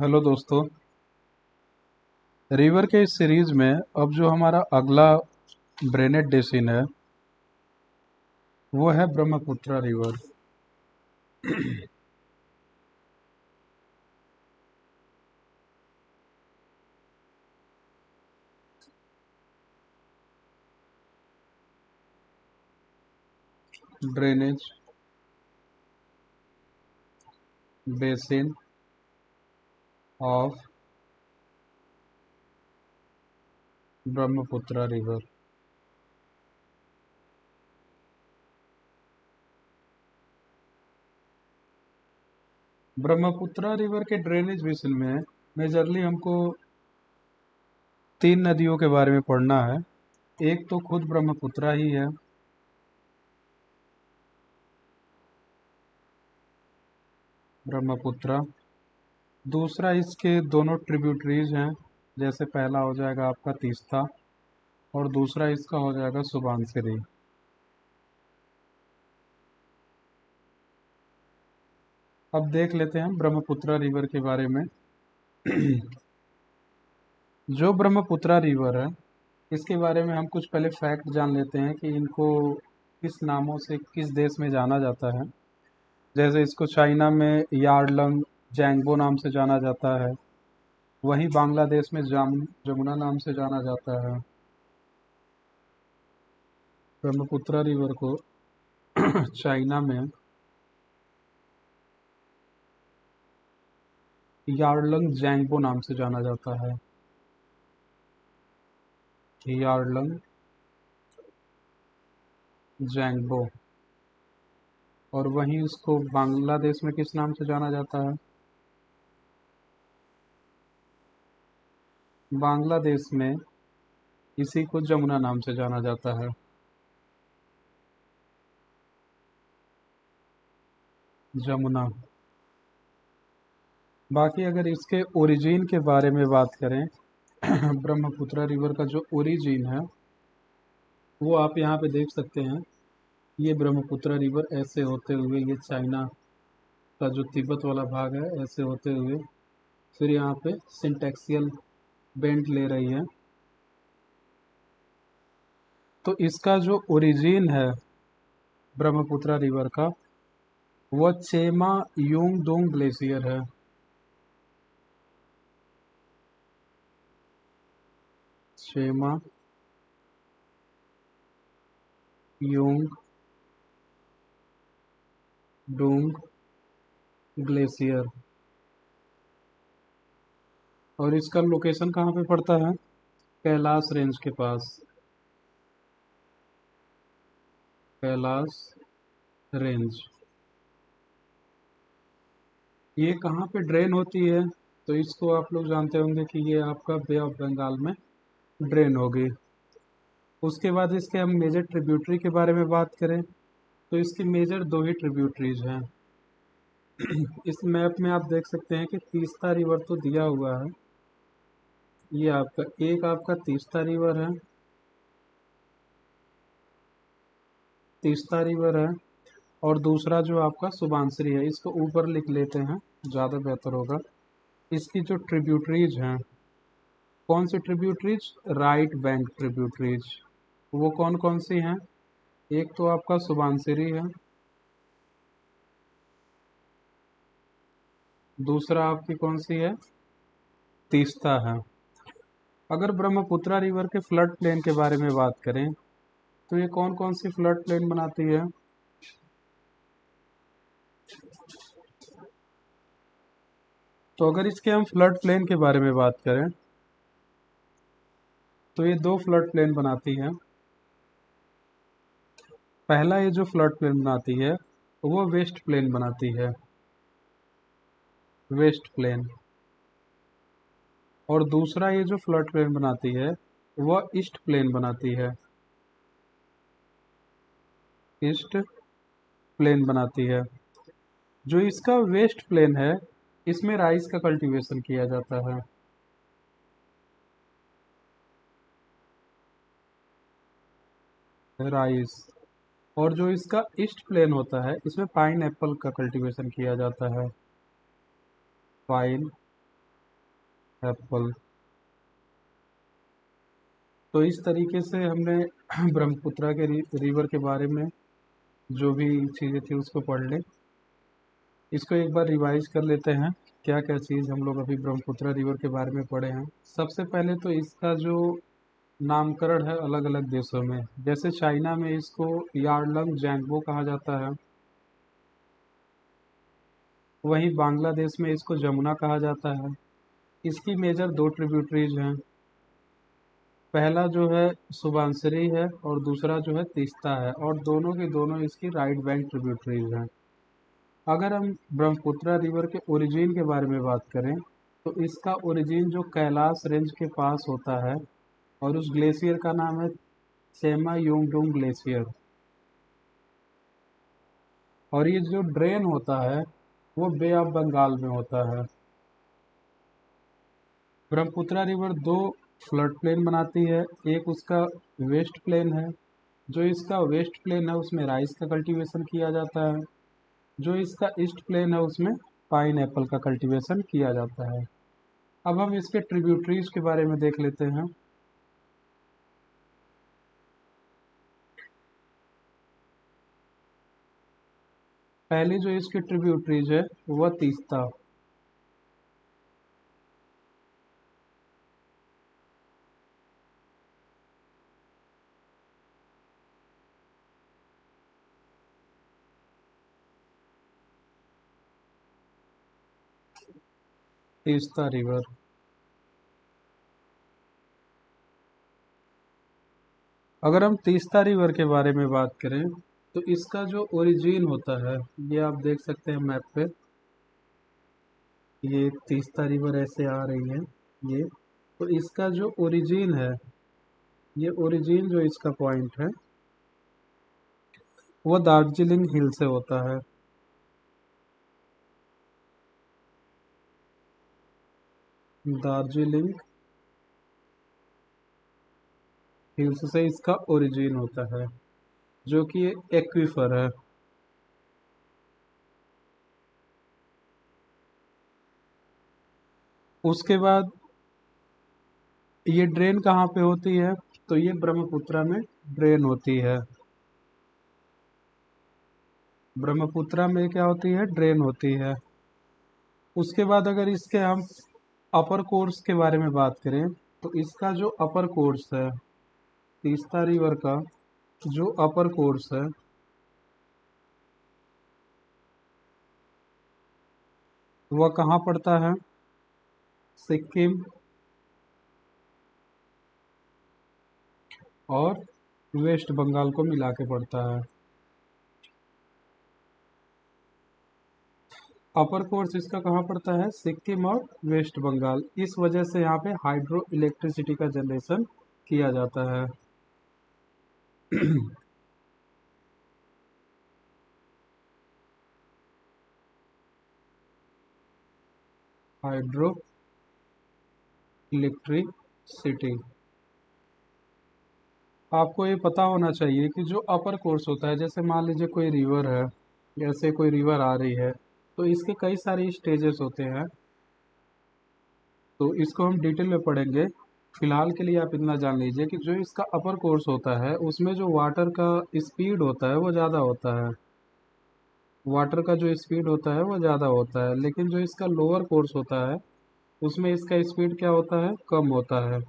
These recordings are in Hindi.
हेलो दोस्तों। रिवर के इस सीरीज में अब जो हमारा अगला ड्रेनेज बेसिन है वो है Brahmaputra river. Drainage basin of Brahmaputra river. Brahmaputra river के ड्रेनेज बेसिन में मेजरली हमको तीन नदियों के बारे में पढ़ना है। एक तो खुद ब्रह्मपुत्रा ही है, ब्रह्मपुत्रा। दूसरा इसके दोनों ट्रिब्यूटरीज हैं, जैसे पहला हो जाएगा आपका तीस्ता और दूसरा इसका हो जाएगा सुबानसिरी। अब देख लेते हैं ब्रह्मपुत्रा रिवर के बारे में। जो ब्रह्मपुत्रा रिवर है इसके बारे में हम कुछ पहले फैक्ट जान लेते हैं कि इनको किस नामों से किस देश में जाना जाता है। जैसे इसको चाइना में यार्लंग जैंगबो नाम से जाना जाता है, वहीं बांग्लादेश में जमुना नाम से जाना जाता है। ब्रह्मपुत्रा रिवर को चाइना में यार्लंग जैंगबो नाम से जाना जाता है। यार्लंग जैंगबो। और वहीं उसको बांग्लादेश में किस नाम से जाना जाता है? बांग्लादेश में इसी को जमुना नाम से जाना जाता है। जमुना। बाकी अगर इसके ओरिजिन के बारे में बात करें, ब्रह्मपुत्रा रिवर का जो ओरिजिन है वो आप यहाँ पे देख सकते हैं। ये ब्रह्मपुत्रा रिवर ऐसे होते हुए ये चाइना का जो तिब्बत वाला भाग है ऐसे होते हुए फिर यहाँ पे सिंटेक्सियल बेंट ले रही है। तो इसका जो ओरिजिन है ब्रह्मपुत्रा रिवर का वो चेमा यूंग दोंग ग्लेशियर है। Chema Jung Dong glacier. और इसका लोकेशन कहाँ पे पड़ता है? कैलाश रेंज के पास। कैलाश रेंज। ये कहाँ पे ड्रेन होती है? तो इसको आप लोग जानते होंगे कि ये आपका बे ऑफ बंगाल में ड्रेन होगी। उसके बाद इसके हम मेजर ट्रिब्यूटरी के बारे में बात करें तो इसकी मेजर दो ही ट्रिब्यूटरीज हैं। इस मैप में आप देख सकते हैं कि तीस्ता रिवर तो दिया हुआ है। ये आपका एक आपका तीस्ता रिवर है, तीस्ता रिवर है। और दूसरा जो आपका सुबानसिरी है, इसको ऊपर लिख लेते हैं, ज़्यादा बेहतर होगा। इसकी जो ट्रिब्यूटरीज हैं, कौन सी ट्रिब्यूटरीज? Right bank tributaries. वो कौन कौन सी हैं? एक तो आपका सुबानसिरी है, दूसरा आपकी कौन सी है? तीस्ता है। अगर ब्रह्मपुत्रा रिवर के फ्लड प्लेन के बारे में बात करें तो ये कौन कौन सी फ्लड प्लेन बनाती है? तो अगर इसके हम फ्लड प्लेन के बारे में बात करें तो ये दो फ्लड प्लेन बनाती है। पहला ये जो फ्लड प्लेन बनाती है वो वेस्ट प्लेन बनाती है, वेस्ट प्लेन। और दूसरा ये जो फ्लड प्लेन बनाती है वह ईस्ट प्लेन बनाती है, ईस्ट प्लेन बनाती है। जो इसका वेस्ट प्लेन है इसमें राइस का कल्टीवेशन किया जाता है। राइस। और जो इसका ईस्ट प्लेन होता है इसमें पाइन एप्पल का कल्टीवेशन किया जाता है, पाइन एप्पल। तो इस तरीके से हमने ब्रह्मपुत्रा के रिवर के बारे में जो भी चीज़ें थी उसको पढ़ लें। इसको एक बार रिवाइज कर लेते हैं, क्या क्या चीज़ हम लोग अभी ब्रह्मपुत्रा रिवर के बारे में पढ़े हैं। सबसे पहले तो इसका जो नामकरण है अलग अलग देशों में, जैसे चाइना में इसको यारलंग जैंगबो कहा जाता है, वहीं बांग्लादेश में इसको जमुना कहा जाता है। इसकी मेजर दो ट्रिब्यूटरीज हैं, पहला जो है सुबानसिरी है और दूसरा जो है तीस्ता है, और दोनों के दोनों इसकी राइट बैंक ट्रिब्यूटरीज हैं। अगर हम ब्रह्मपुत्रा रिवर के ओरिजिन के बारे में बात करें तो इसका ओरिजिन जो कैलाश रेंज के पास होता है, और उस ग्लेशियर का नाम है सेमा योंगडोंग ग्लेशियर। और ये जो ड्रेन होता है वो बे ऑफ बंगाल में होता है। ब्रह्मपुत्रा रिवर दो फ्लड प्लेन बनाती है, एक उसका वेस्ट प्लेन है, जो इसका वेस्ट प्लेन है उसमें राइस का कल्टीवेशन किया जाता है, जो इसका ईस्ट प्लेन है उसमें पाइन एप्पल का कल्टीवेशन किया जाता है। अब हम इसके ट्रिब्यूटरीज के बारे में देख लेते हैं। पहली जो इसकी ट्रिब्यूटरीज है वह तीस्ता। तीस्ता रिवर। अगर हम तीस्ता रिवर के बारे में बात करें तो इसका जो ओरिजिन होता है, ये आप देख सकते हैं मैप पे, ये तीस्ता रिवर ऐसे आ रही है ये। तो इसका जो ओरिजिन है, ये ओरिजिन जो इसका पॉइंट है वो दार्जिलिंग हिल से होता है। दार्जिलिंग हिल्स से इसका ओरिजिन होता है, जो कि एक्वीफर है। उसके बाद ये ड्रेन कहाँ पे होती है, तो ये ब्रह्मपुत्रा में ड्रेन होती है। ब्रह्मपुत्रा में क्या होती है, ड्रेन होती है। उसके बाद अगर इसके हम अपर कोर्स के बारे में बात करें तो इसका जो अपर कोर्स है, तीस्ता रिवर का जो अपर कोर्स है वह कहाँ पड़ता है, सिक्किम और वेस्ट बंगाल को मिला के पड़ता है। अपर कोर्स इसका कहाँ पड़ता है, सिक्किम और वेस्ट बंगाल। इस वजह से यहाँ पे हाइड्रो इलेक्ट्रिसिटी का जनरेशन किया जाता है। Hydro electricity. आपको ये पता होना चाहिए कि जो अपर कोर्स होता है, जैसे मान लीजिए कोई रिवर है, जैसे कोई रिवर आ रही है, तो इसके कई सारे स्टेजेस होते हैं, तो इसको हम डिटेल में पढ़ेंगे। फिलहाल के लिए आप इतना जान लीजिए कि जो इसका अपर कोर्स होता है उसमें जो वाटर का स्पीड होता है वो ज़्यादा होता है, वाटर का जो स्पीड होता है वो ज़्यादा होता है, लेकिन जो इसका लोअर कोर्स होता है उसमें इसका स्पीड क्या होता है, कम होता है।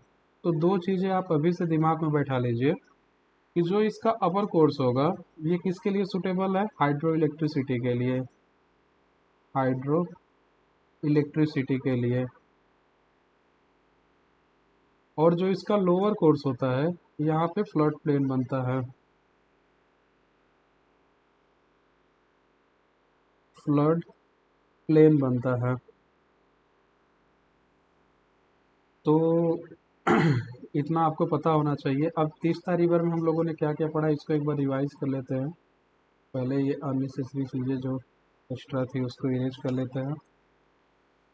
तो दो चीज़ें आप अभी से दिमाग में बैठा लीजिए कि जो इसका अपर कोर्स होगा ये किसके लिए सूटेबल है, हाइड्रो इलेक्ट्रिसिटी के लिए, हाइड्रो इलेक्ट्रिसिटी के लिए। और जो इसका लोअर कोर्स होता है यहाँ पे फ्लड प्लेन बनता है, फ्लड प्लेन बनता है। तो इतना आपको पता होना चाहिए। अब तीस्ता रिवर में हम लोगों ने क्या क्या पढ़ा इसको एक बार रिवाइज कर लेते हैं। पहले ये अननेसेसरी चीज़ें जो एक्स्ट्रा थी उसको इरेज कर लेते हैं।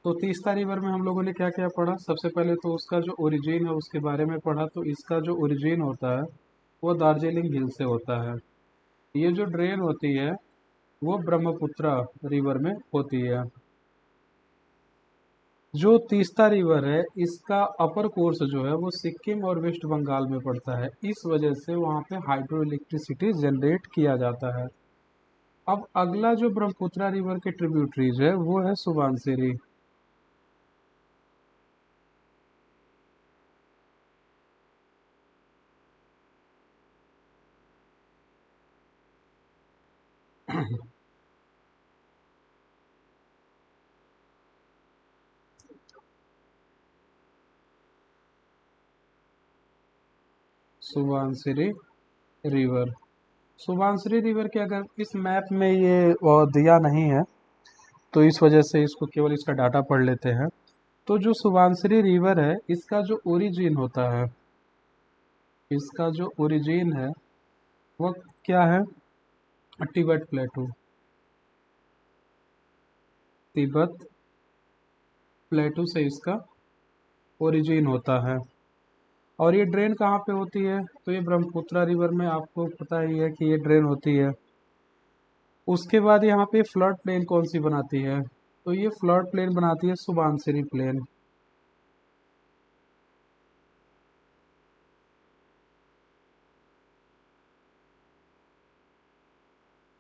तो तीस्ता रिवर में हम लोगों ने क्या क्या पढ़ा, सबसे पहले तो उसका जो ओरिजिन है उसके बारे में पढ़ा। तो इसका जो ओरिजिन होता है वो दार्जिलिंग हिल से होता है। ये जो ड्रेन होती है वो ब्रह्मपुत्रा रिवर में होती है। जो तीस्ता रिवर है इसका अपर कोर्स जो है वो सिक्किम और वेस्ट बंगाल में पड़ता है, इस वजह से वहाँ पे हाइड्रो इलेक्ट्रिसिटी जनरेट किया जाता है। अब अगला जो ब्रह्मपुत्रा रिवर के ट्रिब्यूटरीज है वो है सुबानसिरी। सुबानसिरी रिवर। सुबानसिरी रिवर के अगर इस मैप में ये दिया नहीं है तो इस वजह से इसको केवल इसका डाटा पढ़ लेते हैं। तो जो सुबानसिरी रिवर है इसका जो ओरिजिन होता है, इसका जो ओरिजिन है वो क्या है? तिब्बत प्लेटू। तिब्बत प्लेटू से इसका ओरिजिन होता है। और ये ड्रेन कहाँ पे होती है? तो ये ब्रह्मपुत्रा रिवर में, आपको पता ही है कि ये ड्रेन होती है। उसके बाद यहाँ पे फ्लड प्लेन कौन सी बनाती है? तो ये फ्लड प्लेन बनाती है सुबानसिरी प्लेन।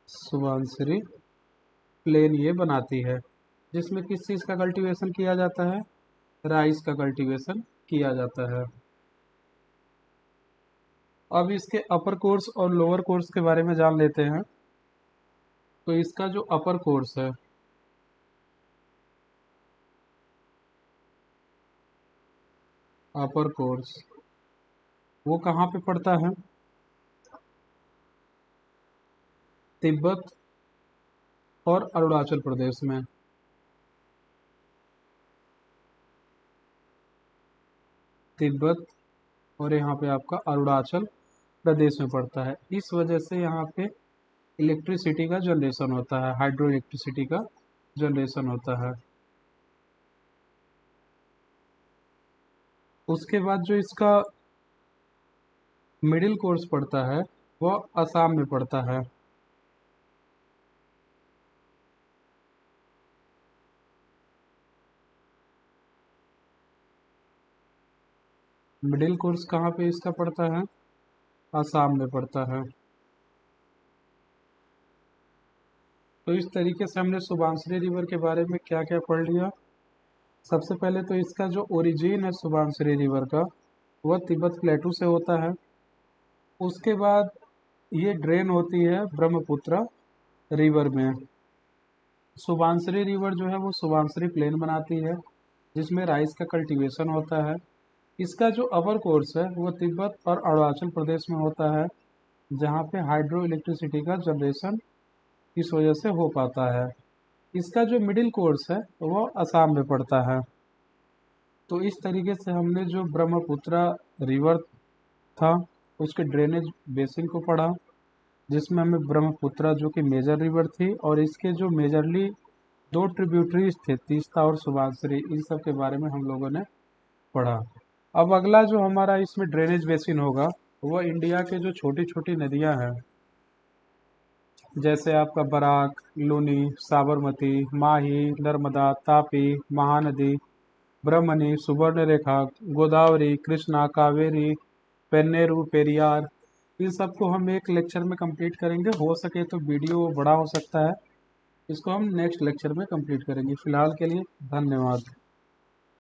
सुबानसिरी प्लेन ये बनाती है, जिसमें किस चीज़ का कल्टीवेशन किया जाता है? राइस का कल्टीवेशन किया जाता है। अब इसके अपर कोर्स और लोअर कोर्स के बारे में जान लेते हैं। तो इसका जो अपर कोर्स है, अपर कोर्स वो कहाँ पे पड़ता है? तिब्बत और अरुणाचल प्रदेश में। तिब्बत और यहाँ पे आपका अरुणाचल प्रदेश में पड़ता है। इस वजह से यहाँ पे इलेक्ट्रिसिटी का जनरेशन होता है, हाइड्रो इलेक्ट्रिसिटी का जनरेशन होता है। उसके बाद जो इसका मिडिल कोर्स पड़ता है वह असम में पड़ता है। मिडिल कोर्स कहाँ पे इसका पड़ता है? असम में पड़ता है। तो इस तरीके से हमने सुबानसिरी रिवर के बारे में क्या क्या पढ़ लिया। सबसे पहले तो इसका जो ओरिजिन है सुबानसिरी रिवर का वह तिब्बत प्लेटू से होता है। उसके बाद ये ड्रेन होती है ब्रह्मपुत्र रिवर में। सुबानसिरी रिवर जो है वो सुबानसिरी प्लेन बनाती है, जिसमें राइस का कल्टीवेशन होता है। इसका जो अपर कोर्स है वो तिब्बत और अरुणाचल प्रदेश में होता है, जहाँ पे हाइड्रो इलेक्ट्रिसिटी का जनरेशन इस वजह से हो पाता है। इसका जो मिडिल कोर्स है वो असम में पड़ता है। तो इस तरीके से हमने जो ब्रह्मपुत्र रिवर था उसके ड्रेनेज बेसिन को पढ़ा, जिसमें हमें ब्रह्मपुत्र जो कि मेजर रिवर थी और इसके जो मेजरली दो ट्रिब्यूटरीज थे तीस्ता और सुबानसिरी, इन सब के बारे में हम लोगों ने पढ़ा। अब अगला जो हमारा इसमें ड्रेनेज बेसिन होगा वह इंडिया के जो छोटी छोटी नदियां हैं, जैसे आपका बराक, लूनी, साबरमती, माही, नर्मदा, तापी, महानदी, ब्रह्मणी, सुवर्णरेखा, गोदावरी, कृष्णा, कावेरी, पेन्नेरू, पेरियार, इन सबको हम एक लेक्चर में कंप्लीट करेंगे। हो सके तो वीडियो बड़ा हो सकता है, इसको हम नेक्स्ट लेक्चर में कंप्लीट करेंगे। फिलहाल के लिए धन्यवाद।